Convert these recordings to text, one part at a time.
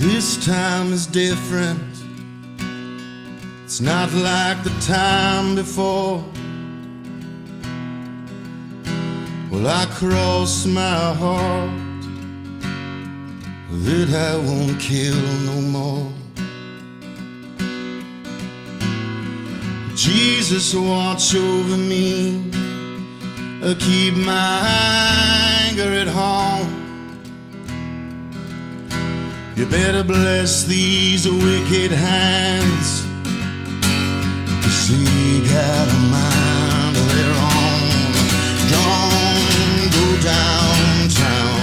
This time is different. It's not like the time before. Well, I cross my heart that I won't kill no more. Jesus, watch over me, keep my anger at home. You better bless these wicked hands, 'cause they got a mind of their own. Don't go downtown.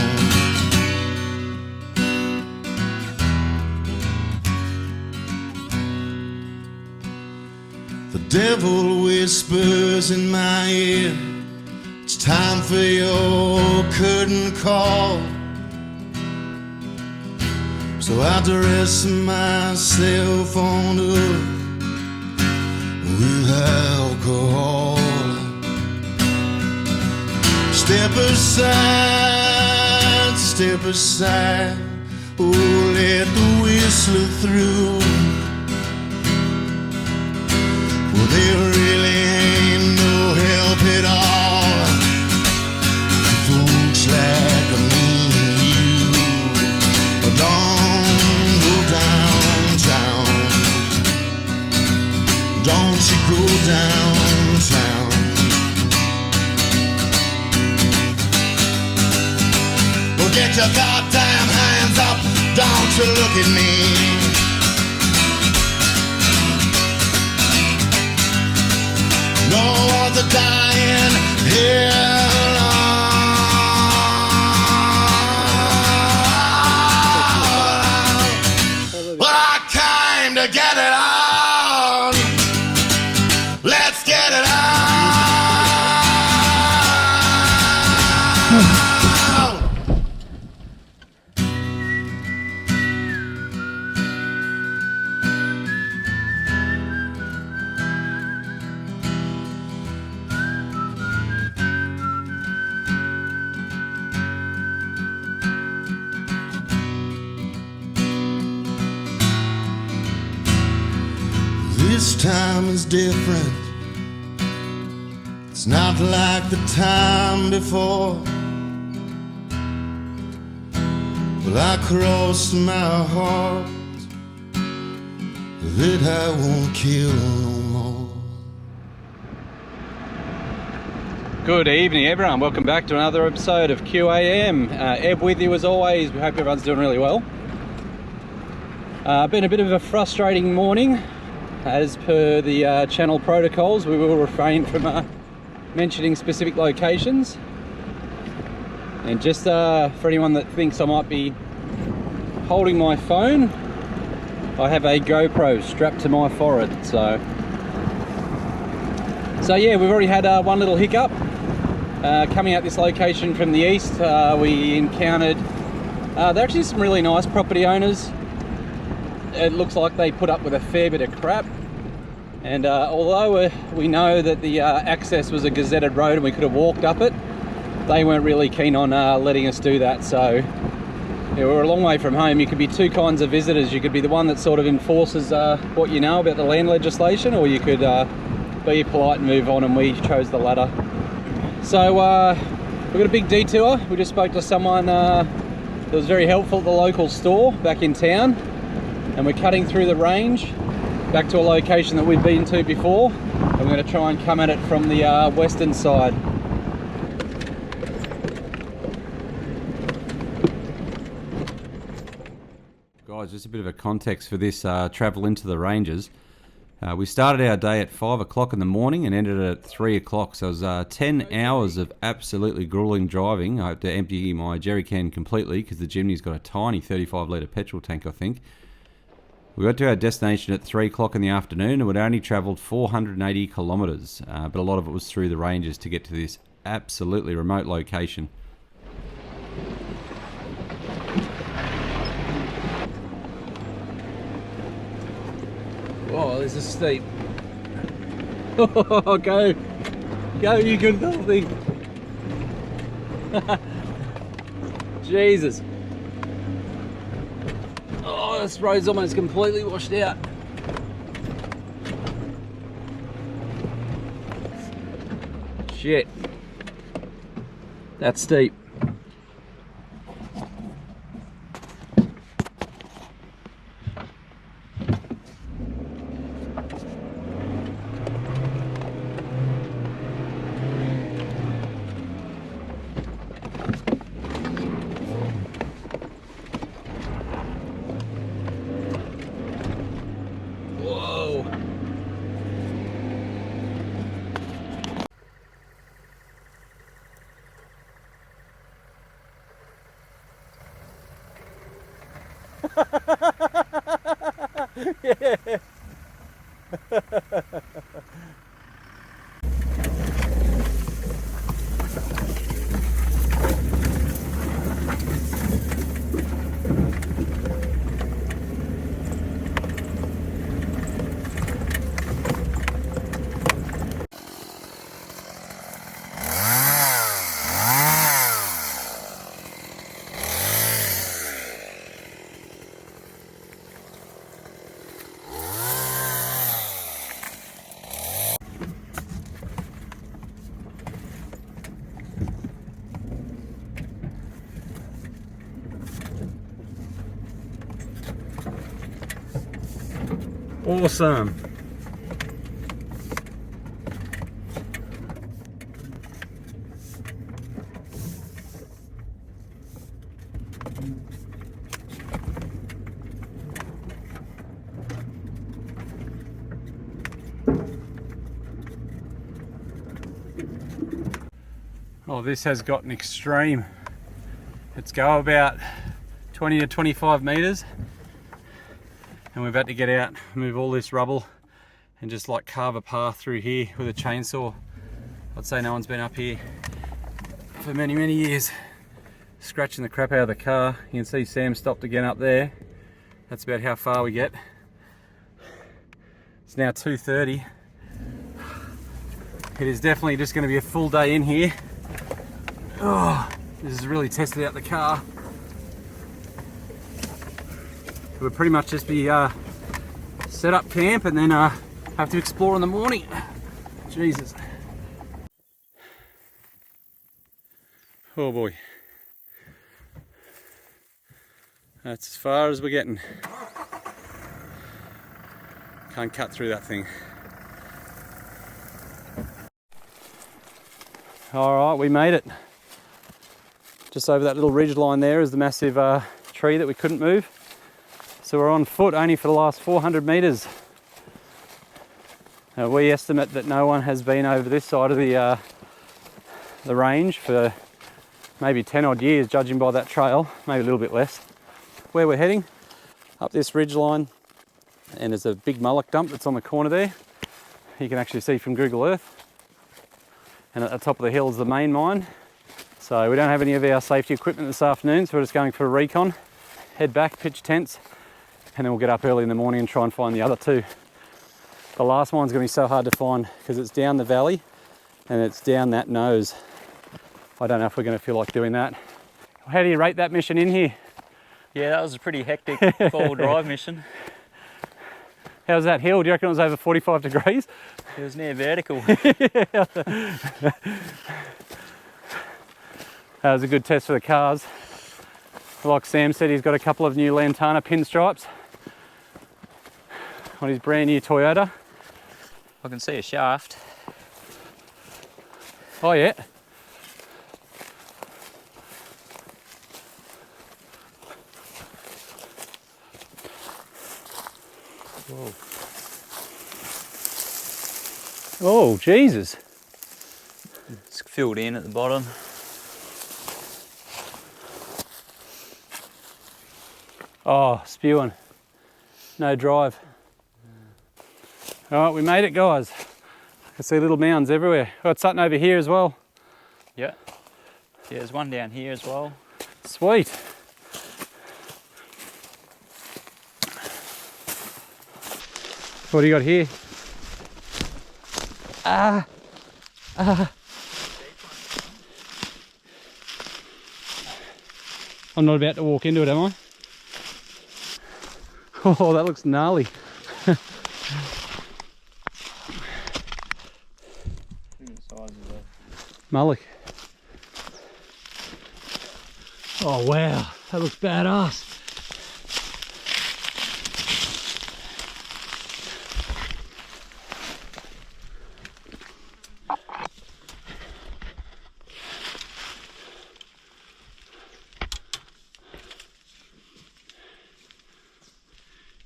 The devil whispers in my ear, it's time for your curtain call. So I dress myself on up with alcohol. Step aside, oh, let the whistler through. Well, there really ain't no help at all. Folks like me and you, don't go downtown. Don't you go downtown. Well, get your goddamn hands up, don't you look at me. No other dying here. Well, I came to get it on. Let's get it on. This time is different. It's not like the time before. Well, I crossed my heart that I won't kill no more. Good evening, everyone. Welcome back to another episode of QAM. Eb with you as always. We hope everyone's doing really well. Been a bit of a frustrating morning. As per the channel protocols, we will refrain from mentioning specific locations. And just for anyone that thinks I might be holding my phone, I have a GoPro strapped to my forehead. So yeah, we've already had one little hiccup. Coming out this location from the east, we encountered, they're actually some really nice property owners. It looks like they put up with a fair bit of crap, and although we know that the access was a gazetted road and we could have walked up it, they weren't really keen on letting us do that. So yeah, we're a long way from home. You could be two kinds of visitors. You could be the one that sort of enforces what you know about the land legislation, or you could be polite and move on, and we chose the latter. So we've got a big detour. We just spoke to someone that was very helpful at the local store back in town. And we're cutting through the range back to a location that we've been to before, and we're going to try and come at it from the western side. Guys, just a bit of a context for this travel into the ranges. We started our day at 5 o'clock in the morning and ended at 3 o'clock, so it was 10 hours of absolutely gruelling driving. I had to empty my jerry can completely because the Jimny's got a tiny 35 litre petrol tank, I think. We got to our destination at 3 o'clock in the afternoon and we'd only travelled 480 kilometres, but a lot of it was through the ranges to get to this absolutely remote location. Oh, this is steep. Oh, go, you good little thing. Jesus. Oh, Oh, this road's almost completely washed out. Shit. That's steep. Whoa. Yeah. Awesome. Oh, this has gotten extreme. Let's go about 20 to 25 meters. And we're about to get out, move all this rubble and just like carve a path through here with a chainsaw. I'd say no one's been up here for many, many years. Scratching the crap out of the car. You can see Sam stopped again up there. That's about how far we get. It's now 2:30. It is definitely just going to be a full day in here. Oh, this has really tested out the car. We'll pretty much just be set up camp and then have to explore in the morning. Jesus. Oh boy. That's as far as we're getting. Can't cut through that thing. Alright, we made it. Just over that little ridge line there is the massive tree that we couldn't move. So we're on foot only for the last 400 metres. We estimate that no one has been over this side of the range for maybe 10 odd years, judging by that trail, maybe a little bit less. Where we're heading, up this ridge line, and there's a big mullock dump that's on the corner there. You can actually see from Google Earth. And at the top of the hill is the main mine. So we don't have any of our safety equipment this afternoon, so we're just going for a recon, head back, pitch tents, and then we'll get up early in the morning and try and find the other two. The last one's going to be so hard to find because it's down the valley and it's down that nose. I don't know if we're going to feel like doing that. How do you rate that mission in here? Yeah, that was a pretty hectic four-wheel drive mission. How's that hill? Do you reckon it was over 45 degrees? It was near vertical. That was a good test for the cars. Like Sam said, he's got a couple of new Lantana pinstripes on his brand new Toyota. I can see a shaft. Oh yeah. Whoa. Oh, Jesus. It's filled in at the bottom. Oh, spewing. No drive. All right, we made it, guys. I can see little mounds everywhere. Got something over here as well. Yeah. Yeah, there's one down here as well. Sweet. What do you got here? I'm not about to walk into it, am I? Oh, that looks gnarly. Mullock. Oh wow, that looks badass.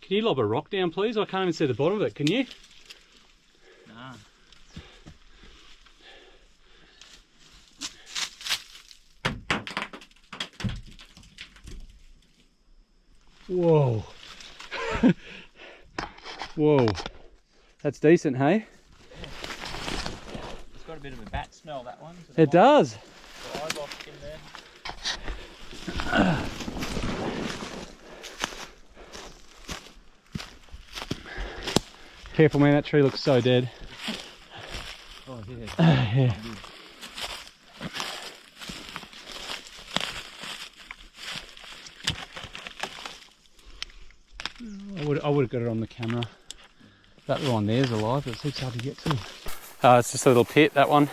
Can you lob a rock down, please? I can't even see the bottom of it. Can you? Nah. Whoa. Whoa. That's decent, hey? It's got a bit of a bat smell, that one. It does. The eye box in there. Careful, man, that tree looks so dead. Oh, yeah. Yeah. I would have got it on the camera. That one there's alive, but it's hard to get to. It's just a little pit, that one.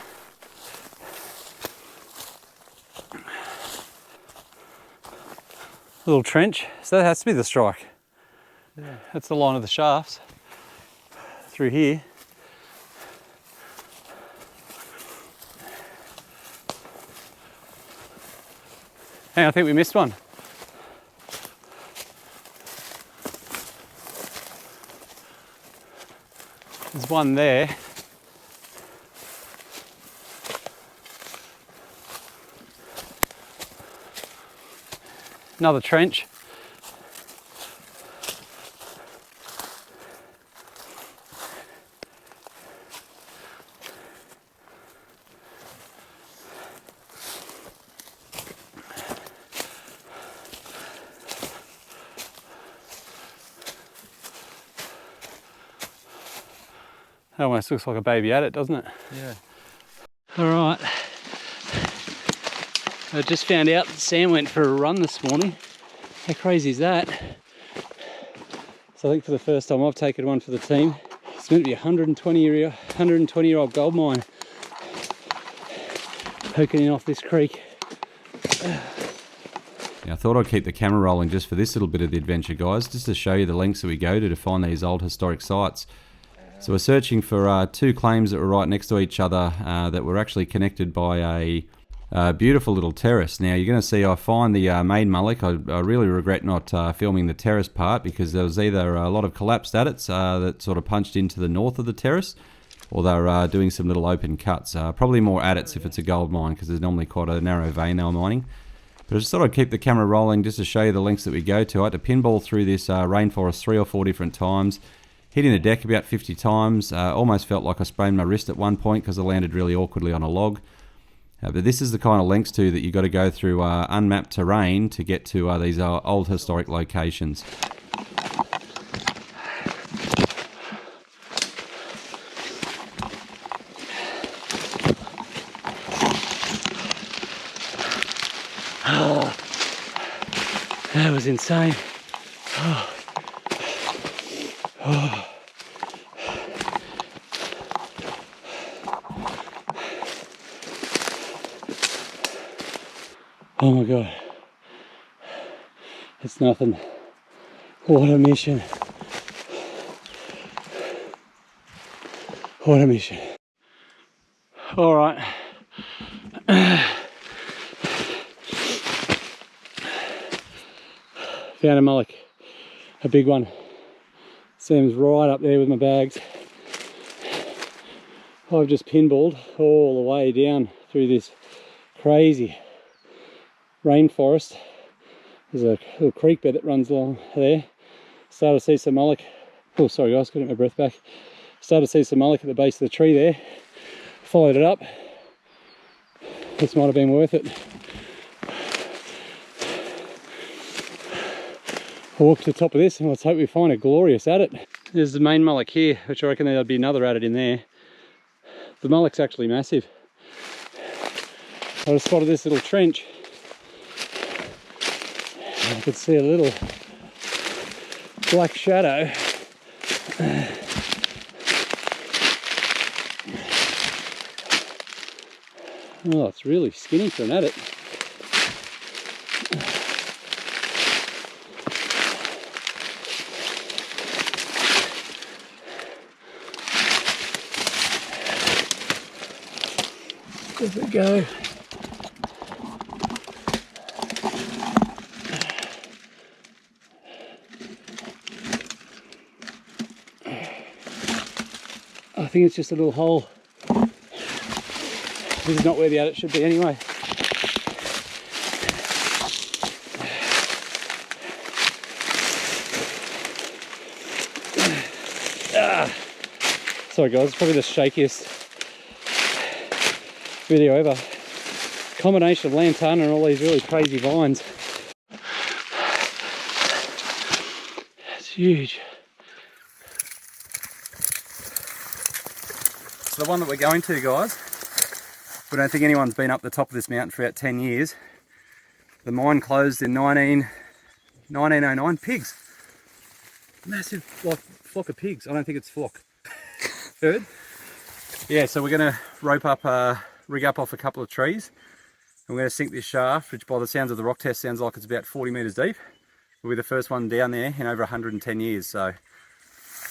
A little trench, so that has to be the strike. Yeah. That's the line of the shafts. Through here. Hey, I think we missed one. There's one there. Another trench. That almost looks like a baby adit, doesn't it? Yeah. All right. I just found out that Sam went for a run this morning. How crazy is that? So I think for the first time I've taken one for the team. It's meant to be a 120-year-old gold mine poking in off this creek. Now, I thought I'd keep the camera rolling just for this little bit of the adventure, guys, just to show you the lengths that we go to find these old historic sites. So we're searching for two claims that were right next to each other that were actually connected by a beautiful little terrace. Now, you're going to see I find the main mullock. I really regret not filming the terrace part, because there was either a lot of collapsed adits that sort of punched into the north of the terrace, or they were doing some little open cuts. Probably more adits if it's a gold mine, because there's normally quite a narrow vein they were mining. But I just thought I'd keep the camera rolling just to show you the lengths that we go to. I had to pinball through this rainforest 3 or 4 different times, hitting the deck about 50 times. Almost felt like I sprained my wrist at one point because I landed really awkwardly on a log. But this is the kind of lengths too that you've got to go through unmapped terrain to get to these old historic locations. Oh, that was insane. Oh. Oh. Oh my God, it's nothing. What a mission. What a mission. All right. Found a mullock, a big one. Sam's right up there with my bags. I've just pinballed all the way down through this crazy rainforest. There's a little creek bed that runs along there. Started to see some mullock. Oh, sorry guys, got to get my breath back. Started to see some mullock at the base of the tree there. Followed it up. This might have been worth it. I'll walk to the top of this and let's hope we find a glorious adit. There's the main mullock here, which I reckon there'll be another adit in there. The mullock's actually massive. I just spotted this little trench. I could see a little black shadow. Oh, it's really skinny for an adit. Does it go? I think it's just a little hole. This is not where the adit should be anyway. Sorry guys, it's probably the shakiest video ever. Combination of lantana and all these really crazy vines. It's huge. So the one that we're going to, guys, we don't think anyone's been up the top of this mountain for about 10 years. The mine closed in 1909. Pigs. Massive flock of pigs. I don't think it's flock. Heard? Yeah, so we're going to rig up off a couple of trees. And we're going to sink this shaft, which by the sounds of the rock test sounds like it's about 40 metres deep. We'll be the first one down there in over 110 years, so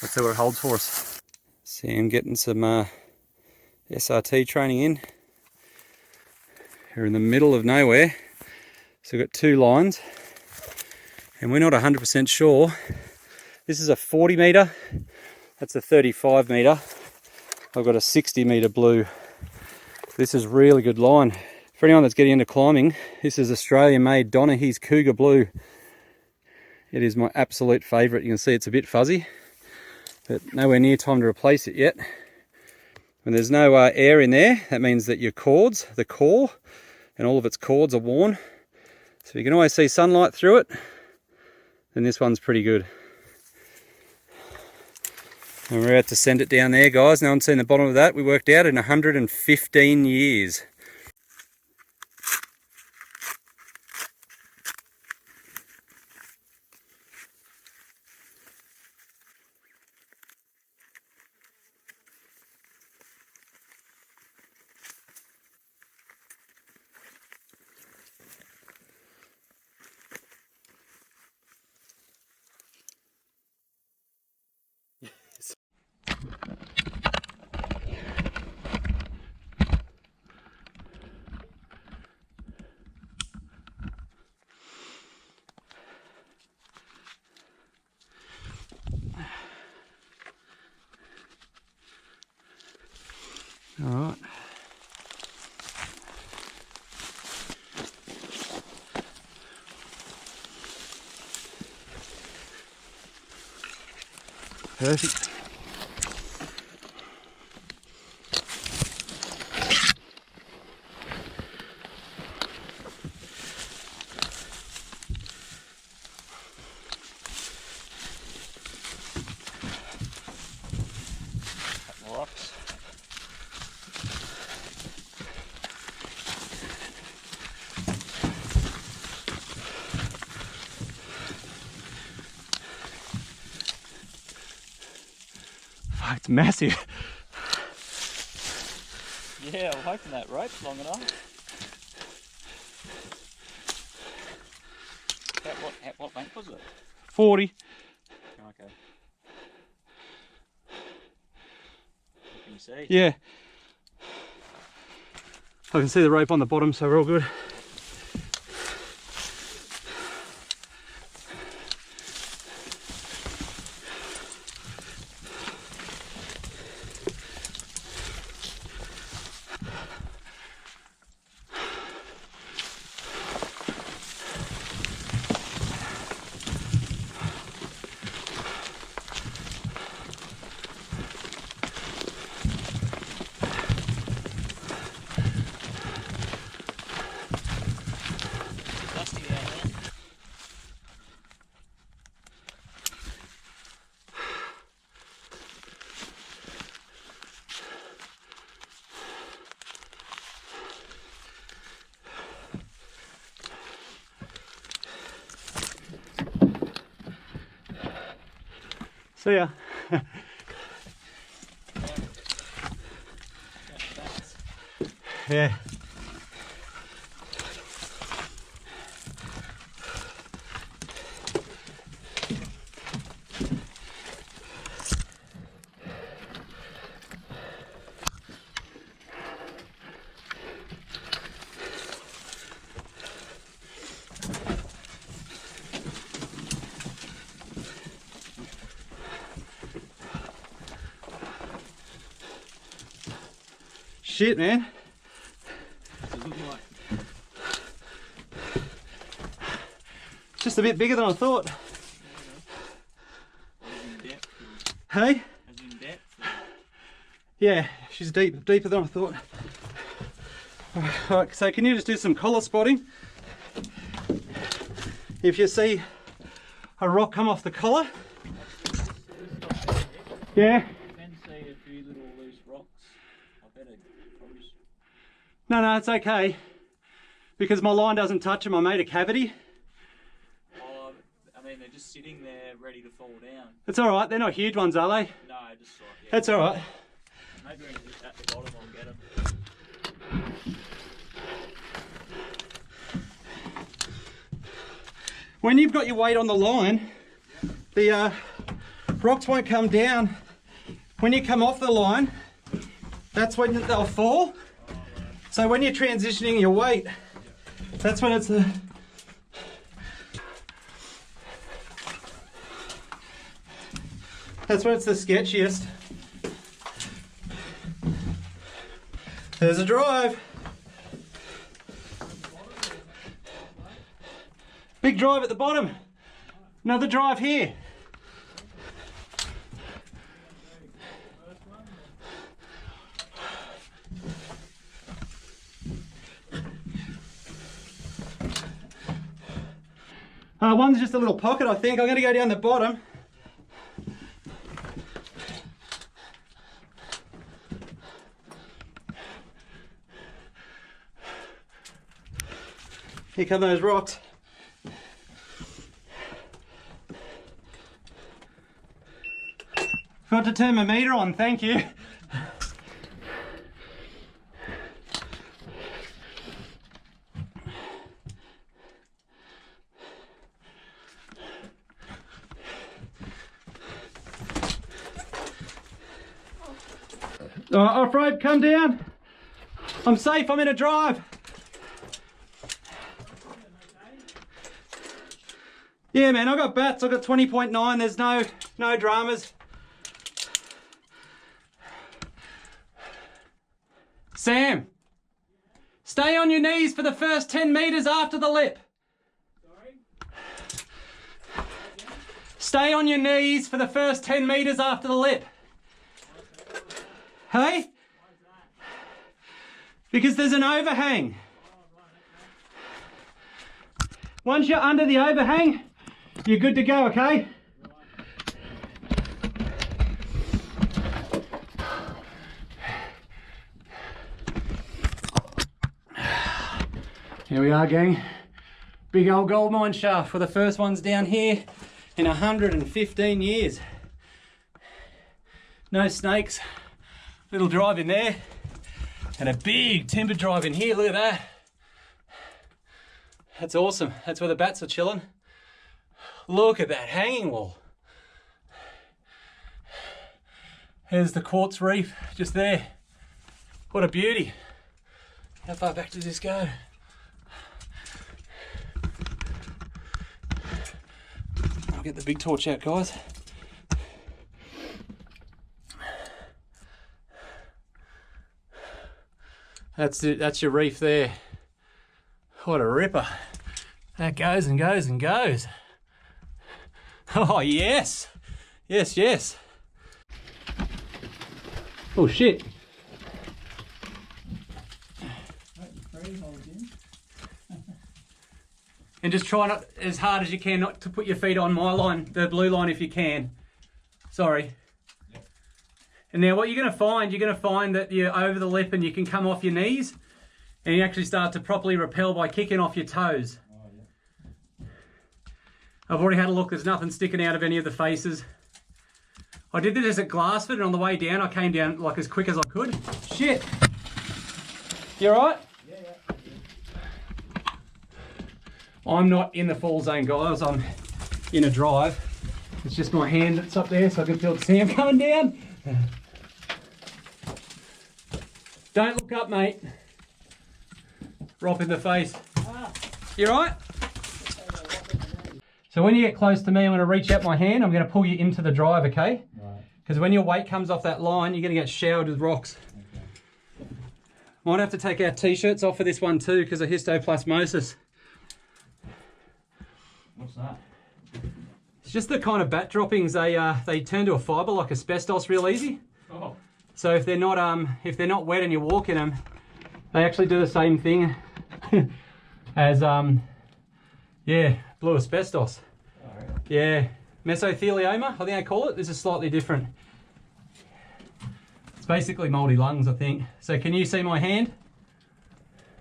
let's see what it holds for us. Sam getting some SRT training in. We're in the middle of nowhere, so we've got two lines, and we're not 100% sure. This is a 40 metre, that's a 35 metre. I've got a 60 metre blue. This is really good line. For anyone that's getting into climbing, this is Australian made Donaghy's Cougar Blue. It is my absolute favourite. You can see it's a bit fuzzy, but nowhere near time to replace it yet. When there's no air in there, that means that your cords, the core, and all of its cords are worn. So you can always see sunlight through it, then this one's pretty good. And we're about to send it down there, guys. No one's seen the bottom of that. We worked out in 115 years. All right. Perfect. Rocks. It's massive. Yeah, I'm hoping that rope's long enough. What length was it? 40. Okay. What can you see? Yeah. I can see the rope on the bottom, so we're all good. See ya. Yeah. Shit, man. Just a bit bigger than I thought. Hey? As in depth? Yeah, she's deeper than I thought. Alright, so can you just do some collar spotting? If you see a rock come off the collar. Yeah. Can see a few little loose rocks. I better probably. No, it's okay. Because my line doesn't touch them, I made a cavity. Oh, I mean, they're just sitting there ready to fall down. It's alright, they're not huge ones, are they? No, just like, yeah. That's alright. Maybe when it's at the bottom, I'll get them. When you've got your weight on the line, the rocks won't come down. When you come off the line, that's when they'll fall. So when you're transitioning your weight, that's when it's that's when it's the sketchiest. There's a drive. Big drive at the bottom. Another drive here. One's just a little pocket, I think. I'm going to go down the bottom. Here come those rocks. Forgot to turn my meter on, thank you. Off-road, come down. I'm safe, I'm in a drive. Yeah, man, I got bats, I got 20.9, there's no dramas. Sam, stay on your knees for the first 10 meters after the lip. Sorry? Stay on your knees for the first 10 meters after the lip. Hey? Because there's an overhang. Once you're under the overhang, you're good to go, okay? Here we are, gang. Big old gold mine shaft for the first ones down here in 115 years. No snakes. Little drive in there. And a big timber drive in here, look at that. That's awesome. That's where the bats are chilling. Look at that hanging wall. There's the quartz reef just there. What a beauty. How far back does this go? I'll get the big torch out, guys. That's it, that's your reef there. What a ripper. That goes and goes and goes. Oh, yes. Yes, yes. Oh, shit. And just try not as hard as you can not to put your feet on my line, the blue line if you can. Sorry. Yep. And now what you're going to find that you're over the lip and you can come off your knees and you actually start to properly rappel by kicking off your toes. Oh, yeah. I've already had a look, there's nothing sticking out of any of the faces. I did this at Glassford, and on the way down, I came down like as quick as I could. Shit. You alright? Yeah. I'm not in the fall zone, guys. I'm in a drive. It's just my hand that's up there, so I can feel the sand coming down. Don't look up, mate. Rop in the face. You alright? So when you get close to me, I'm going to reach out my hand. I'm going to pull you into the drive, okay? Because when your weight comes off that line, you're going to get showered with rocks. Okay. Might have to take our t-shirts off for this one too, because of histoplasmosis. What's that? It's just the kind of bat droppings. They turn to a fibre like asbestos real easy. Oh. So if they're not wet and you walk in them, they actually do the same thing as blue asbestos. Oh, really? Yeah, mesothelioma, I think they call it. This is slightly different. It's basically mouldy lungs, I think. So can you see my hand?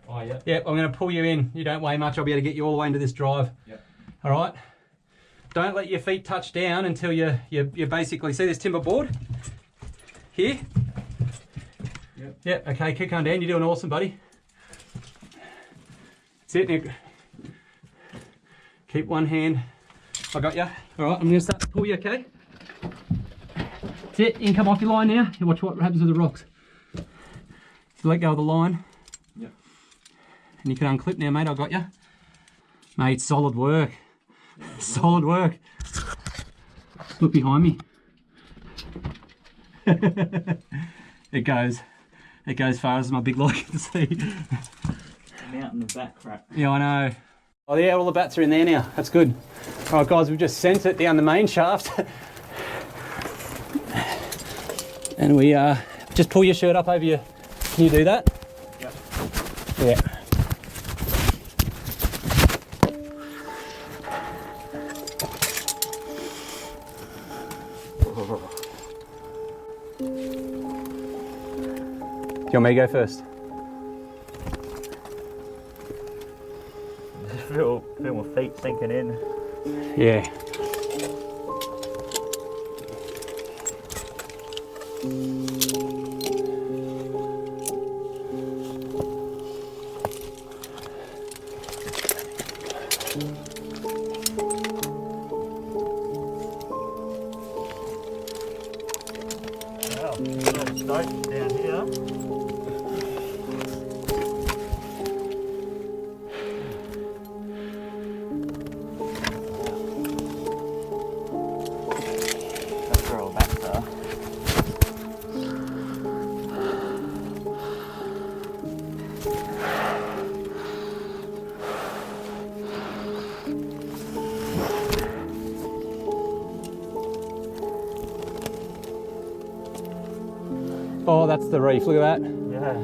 Oh, yeah. Yep, I'm going to pull you in. You don't weigh much. I'll be able to get you all the way into this drive. Yep. All right. Don't let your feet touch down until you basically see this timber board here. Yep. Yep. Okay, keep going down. You're doing awesome, buddy. That's it, Nick. Keep one hand. I got you. All right, I'm going to start to pull you, okay? That's it. You can come off your line now. You watch what happens with the rocks. So let go of the line. Yep. And you can unclip now, mate. I got you. Mate, solid work. Solid work. Look behind me. It goes far as my big log can see. I'm out in the back crap. Yeah, I know. Oh yeah, all the bats are in there now. That's good. All right, guys, we've just sent it down the main shaft. And we just pull your shirt up over your... Can you do that? Yep. Yeah. Do you want me to go first? I just feel my feet sinking in. Yeah. Wow, little stokes down here. That's where all the bats are. Oh, that's the reef. Look at that. Yeah.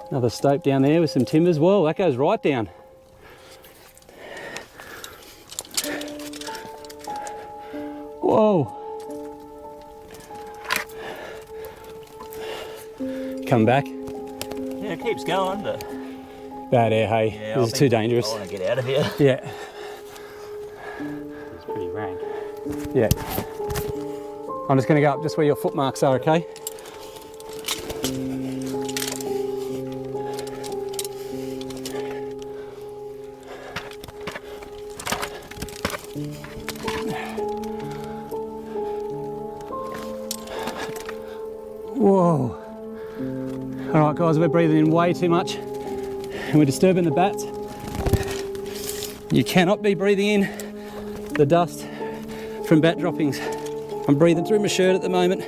Another stope down there with some timbers. Whoa, that goes right down. Whoa. Come back. Yeah, it keeps going, but... Bad air, hey. Yeah, This is too dangerous. I want to get out of here. Yeah. It's pretty rank. Yeah. I'm just going to go up just where your foot marks are, okay? Whoa. All right, guys, we're breathing in way too much and we're disturbing the bats. You cannot be breathing in the dust from bat droppings. I'm breathing through my shirt at the moment.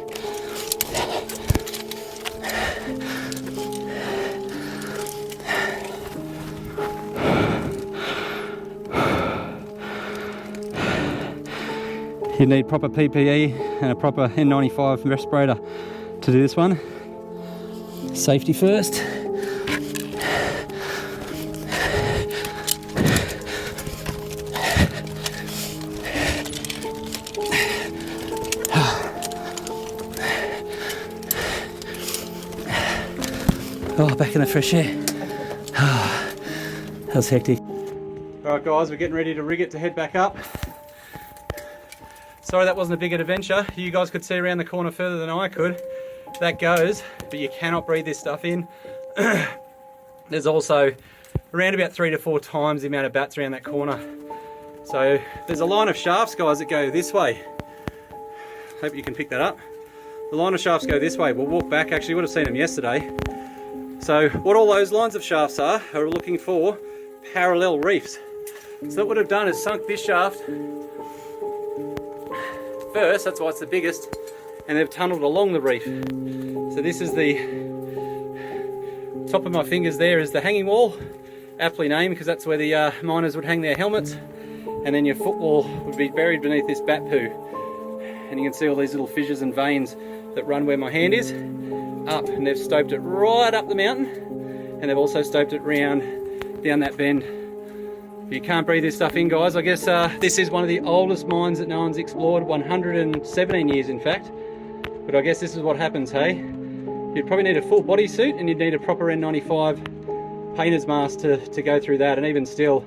You need proper PPE and a proper N95 respirator to do this one. Safety first. Oh, back in the fresh air. That was hectic. Alright guys, we're getting ready to rig it to head back up. Sorry that wasn't a big adventure. You guys could see around the corner further than I could. That goes, but you cannot breathe this stuff in. There's also around about 3 to 4 times the amount of bats around that corner. So there's a line of shafts, guys, that go this way. Hope you can pick that up. The line of shafts go this way. We'll walk back, actually, you would have seen them yesterday. So what all those lines of shafts are looking for parallel reefs. So what we've done is sunk this shaft first, that's why it's the biggest, and they've tunneled along the reef. So this is the top of my fingers there is the hanging wall, aptly named because that's where the miners would hang their helmets, and then your footwall would be buried beneath this bat poo. And you can see all these little fissures and veins that run where my hand is, up, and they've stoped it right up the mountain, and they've also stoped it round down that bend. You can't breathe this stuff in, guys. I guess this is one of the oldest mines that no one's explored, 117 years in fact. But I guess this is what happens, hey? You'd probably need a full bodysuit and you'd need a proper N95 painter's mask to go through that, and even still,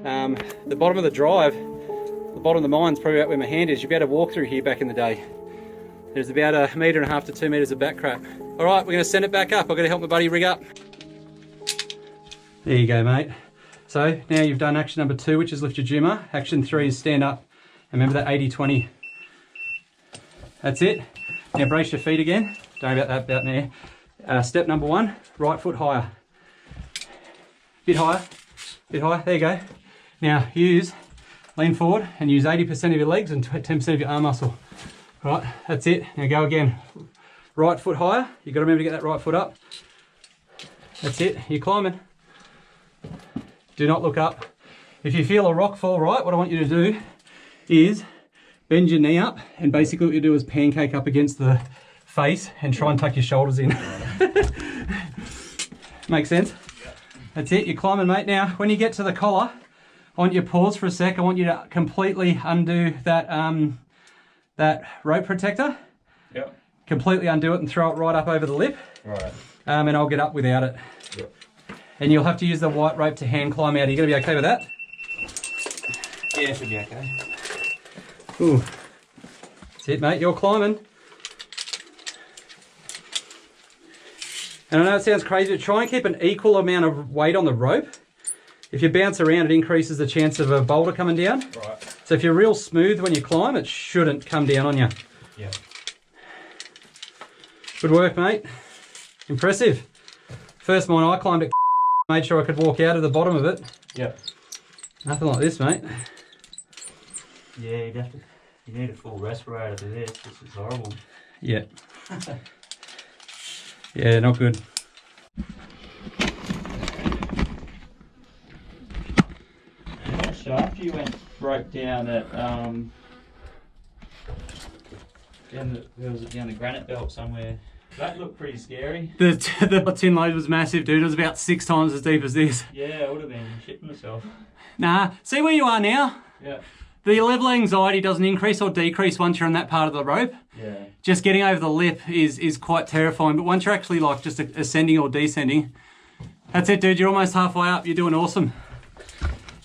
the bottom of the drive, the bottom of the mine's probably about where my hand is. You'd be able to walk through here back in the day. There's about 1.5 meters to 2 meters of bat crap. All right, we're gonna send it back up. I've got to help my buddy rig up. There you go, mate. So now you've done action number 2, which is lift your jimmer. Action 3 is stand up. And remember that 80-20. That's it. Now brace your feet again. Don't worry about that about now. Step number 1, right foot higher. Bit higher, bit higher, there you go. Now lean forward and use 80% of your legs and 10% of your arm muscle. Right, that's it. Now go again. Right foot higher. You've got to remember to get that right foot up. That's it, you're climbing. Do not look up. If you feel a rock fall right, what I want you to do is bend your knee up, and basically what you do is pancake up against the face and try and tuck your shoulders in. Make sense? That's it, you're climbing, mate. Now, when you get to the collar, I want you to pause for a sec. I want you to completely undo that that rope protector. Yep. Completely undo it and throw it right up over the lip. Right. And I'll get up without it. Yep. And you'll have to use the white rope to hand climb out. Are you going to be okay with that? Yeah, it should be okay. Ooh. That's it, mate. You're climbing. And I know it sounds crazy, but try and keep an equal amount of weight on the rope. If you bounce around, it increases the chance of a boulder coming down. Right. So if you're real smooth when you climb, it shouldn't come down on you. Yeah. Good work, mate. Impressive. First mine I climbed it, made sure I could walk out of the bottom of it. Yep. Nothing like this, mate. Yeah, you need a full respirator for this. This is horrible. Yeah. Yeah, not good. That shaft you broke down at Down the granite belt somewhere. that looked pretty scary. The tin load was massive, dude. It was about 6 times as deep as this. Yeah, I would have been shitting myself. Nah, see where you are now? Yeah. The level of anxiety doesn't increase or decrease once you're on that part of the rope. Yeah. Just getting over the lip is quite terrifying, but once you're actually like just ascending or descending, that's it, dude. You're almost halfway up. You're doing awesome.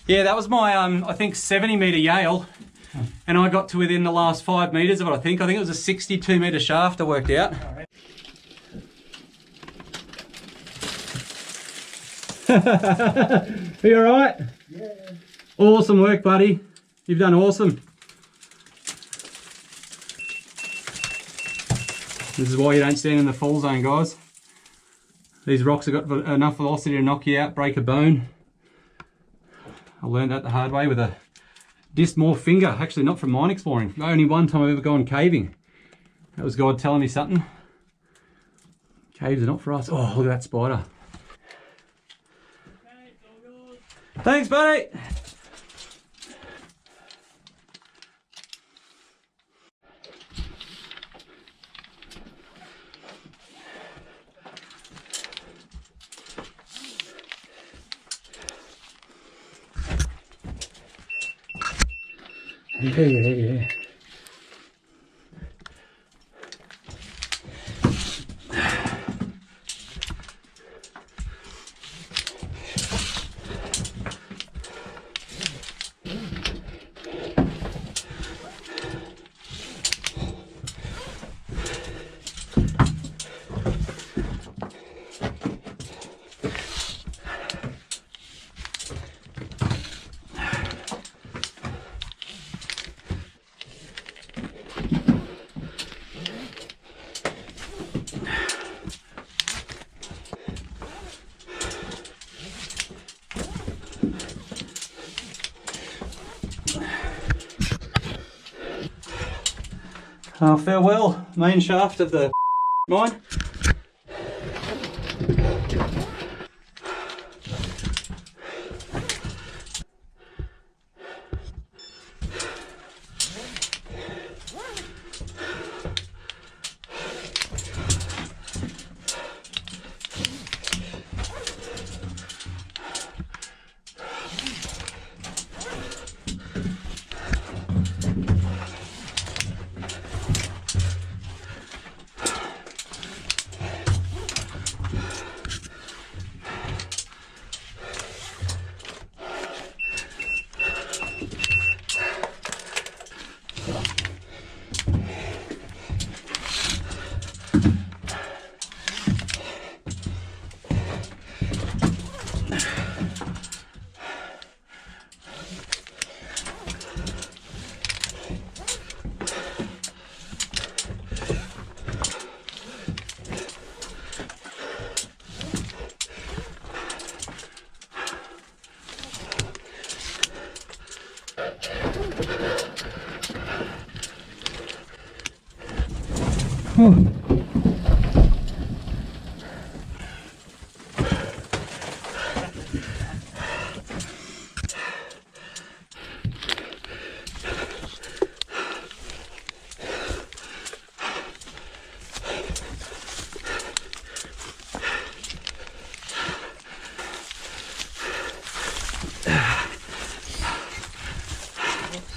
Yeah, that was my, I think, 70-meter Yale, and I got to within the last 5 meters of it, I think. I think it was a 62-meter shaft I worked out. Are you all right? Yeah. Awesome work, buddy. You've done awesome. This is why you don't stand in the fall zone, guys. These rocks have got enough velocity to knock you out, break a bone. I learned that the hard way with a dysmorph finger. Actually, not from mine exploring. Only one time I've ever gone caving. That was God telling me something. Caves are not for us. Oh, look at that spider. Thanks, buddy. Yeah. Farewell, main shaft of the mine.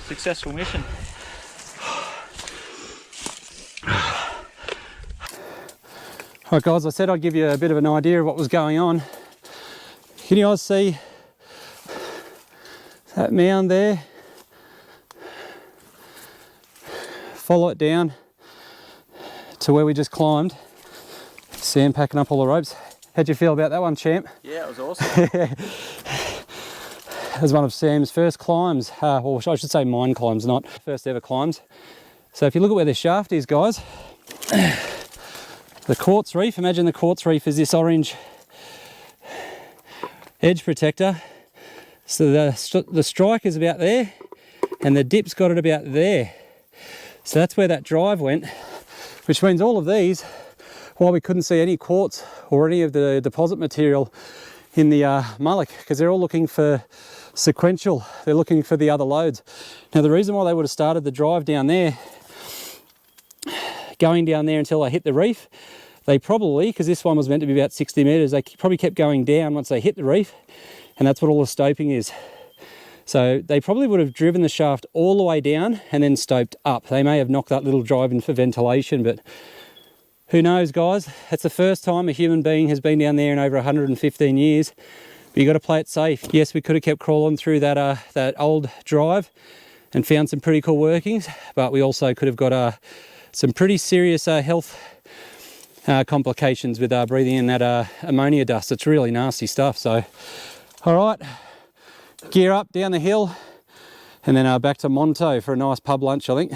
Successful mission. Alright guys, I said I'd give you a bit of an idea of what was going on. Can you guys see that mound there? Follow it down to where we just climbed. Sam packing up all the ropes. How'd you feel about that one, champ? Yeah, it was awesome. It was one of Sam's first climbs, or I should say mine climbs, not first ever climbs. So if you look at where the shaft is, guys, the quartz reef, imagine the quartz reef is this orange edge protector. So the strike is about there and the dip's got it about there. So that's where that drive went, which means all of these, while we couldn't see any quartz or any of the deposit material in the mullock, because they're all looking for sequential, they're looking for the other loads. Now the reason why they would have started the drive down there, going down there until they hit the reef, they probably, because this one was meant to be about 60 metres, they probably kept going down once they hit the reef, and that's what all the stoping is. So they probably would have driven the shaft all the way down and then stoped up. They may have knocked that little drive in for ventilation, but who knows, guys? It's the first time a human being has been down there in over 115 years. But you got to play it safe. Yes, we could have kept crawling through that old drive and found some pretty cool workings, but we also could have got some pretty serious health complications with breathing in that ammonia dust. It's really nasty stuff. So, all right, gear up down the hill, and then back to Monto for a nice pub lunch, I think.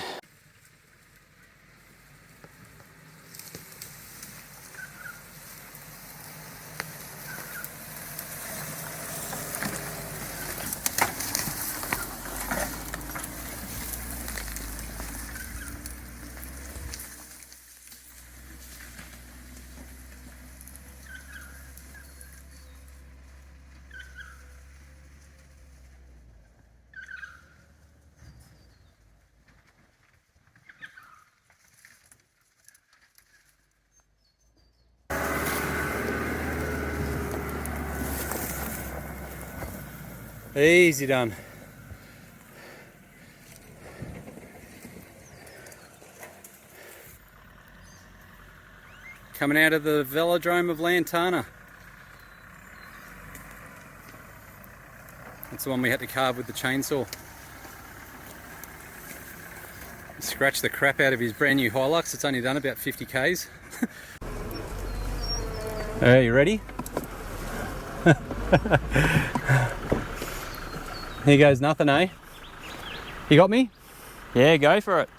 Easy done. coming out of the velodrome of Lantana. That's the one we had to carve with the chainsaw. Scratched the crap out of his brand new Hilux. It's only done about 50 Ks. Are you ready? Here goes nothing, eh? You got me? Yeah, go for it.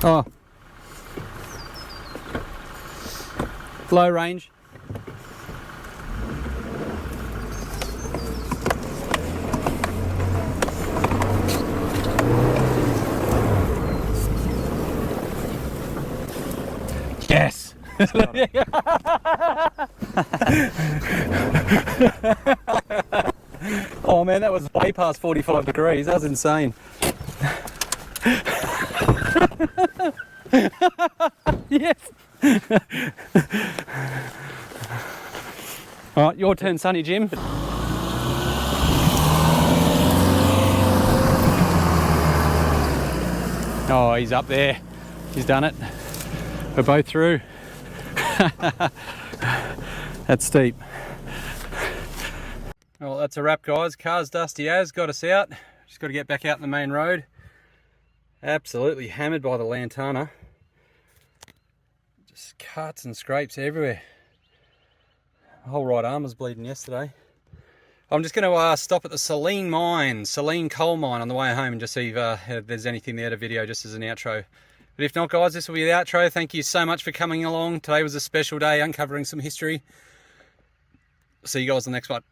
Oh. Low range. Yes. Oh man, that was way past 45 degrees. That was insane. Yes. All right, your turn, Sonny Jim. Oh, he's up there. He's done it. We're both through. That's steep. Well, that's a wrap, guys. Car's dusty as, got us out. Just got to get back out in the main road. Absolutely hammered by the Lantana. Just cuts and scrapes everywhere. My whole right arm was bleeding yesterday. I'm just going to stop at the Saline coal mine on the way home and just see if there's anything there to video just as an outro. But if not, guys, this will be the outro. Thank you so much for coming along. Today was a special day, uncovering some history. See you guys on the next one.